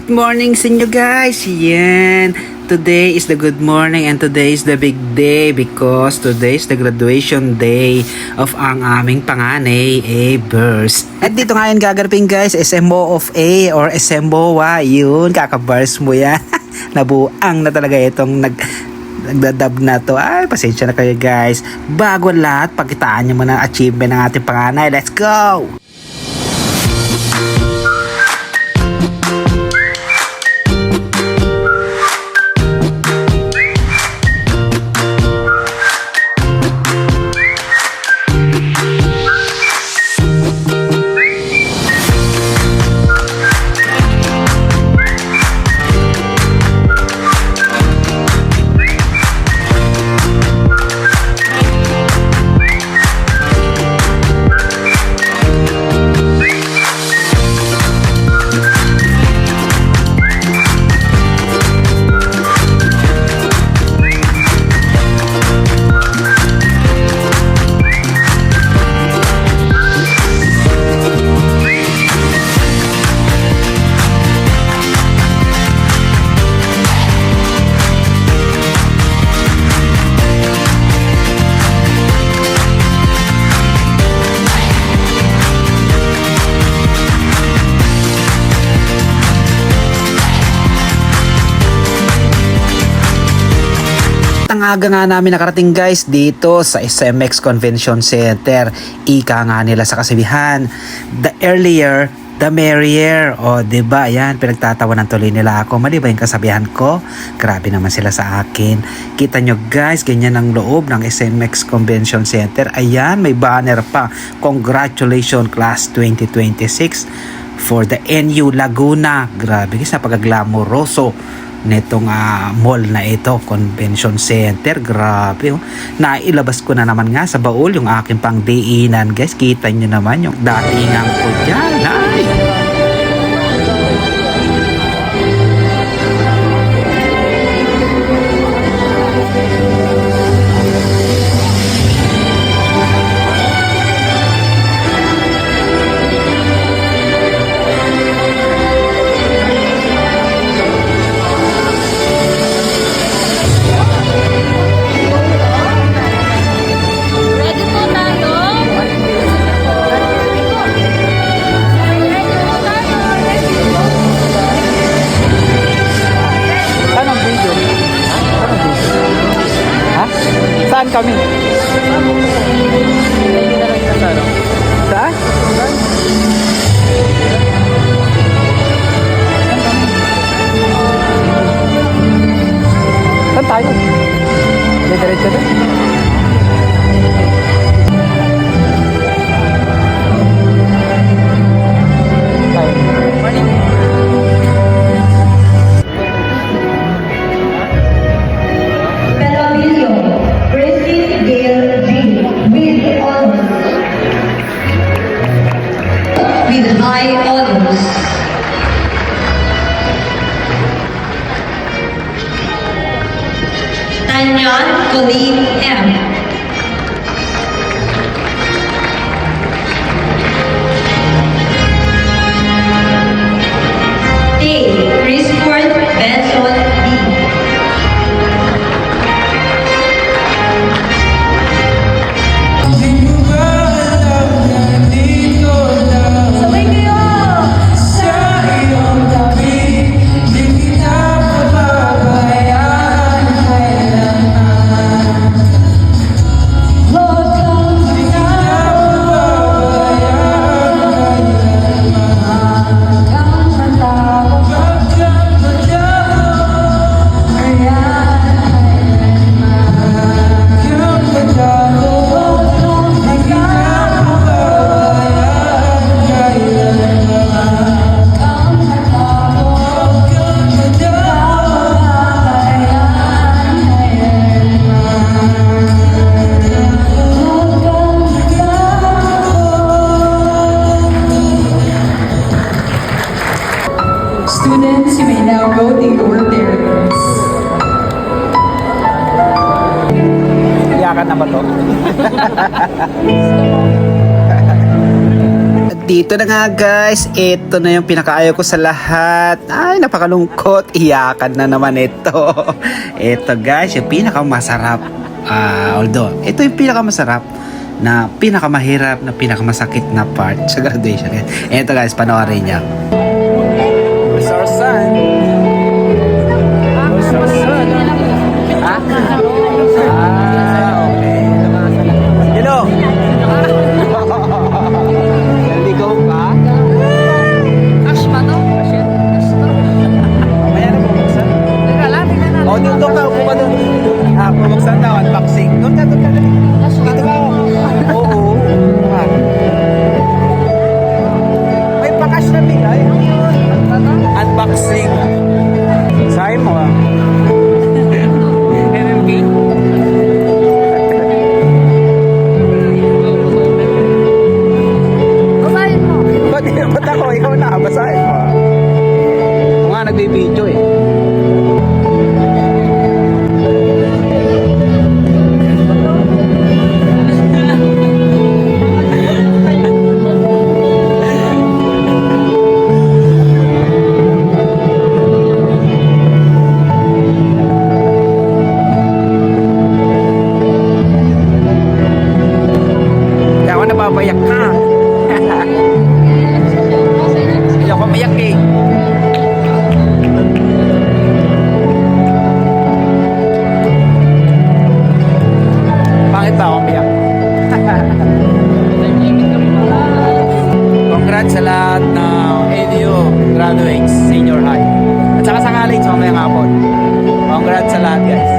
Good morning sa inyo guys. Yan. Today is the good morning and today is the big day because today is the graduation day of ang aming panganay, A-Burst. At dito ngayon gagarapin guys, SMO of A or SMOA. Yun, kakabars mo yan. Nabuang na talaga itong nagdadab na to. Ay, pasensya na kayo guys. Bago lahat, pagkitaan nyo muna ang achievement ng ating panganay. Let's go! Ang aga nga namin nakarating guys dito sa SMX Convention Center. Ika nga nila sa kasabihan, the earlier, the merrier. O diba, yan, pinagtatawanan tuloy nila ako. Mali ba yung kasabihan ko? Grabe naman sila sa akin. Kita nyo guys, ganyan ang loob ng SMX Convention Center. Ayan, may banner pa. Congratulations Class 2026 for the NU Laguna. Grabe guys, napaka-glamoroso netong mall na ito, Convention Center. Grabe oh. Nailabas ko na naman nga sa baul yung aking pang diinan guys. Kita nyo naman yung datingan ko dyan. Ay! Saan kami? Saan? Saan tayo? Diretso na? With high honors. Tanyan Colleen M. A. Chrisford Benson B. Students, you may now go to your areas. Iyakan na ba to? dito na nga guys, ito na yung pinakaayaw ko sa lahat. Ay, napakalungkot. Iyakan na naman ito. Ito guys, yung pinakamasarap. Although, ito yung pinakamasarap na pinakamahirap na pinakamasakit na part sa graduation. Ito guys, panoorin niya. Where's our son? Where's our son? Okay. Hello. Naligaw ka? Cash ba to? Mamaya na bumuksan. Teka lang, tingnan natin. O, doon ka. Upo ka doon. Bumuksan daw. Unboxing. Doon ka. Dito ka. Oo. May pakas na bigay. Unboxing. Sahin mo ah. MMK? Basahin mo. Ba't ako? Ikaw na. Basahin mo ah. Ako nga nagbibideo eh. Kaya ako nababayak ka. Hindi ako mayak eh. Bakit ba ako mayak? Congrats sa lahat ng ADU graduates senior high. At saka sa college mamayang hapon. Congrats sa lahat guys.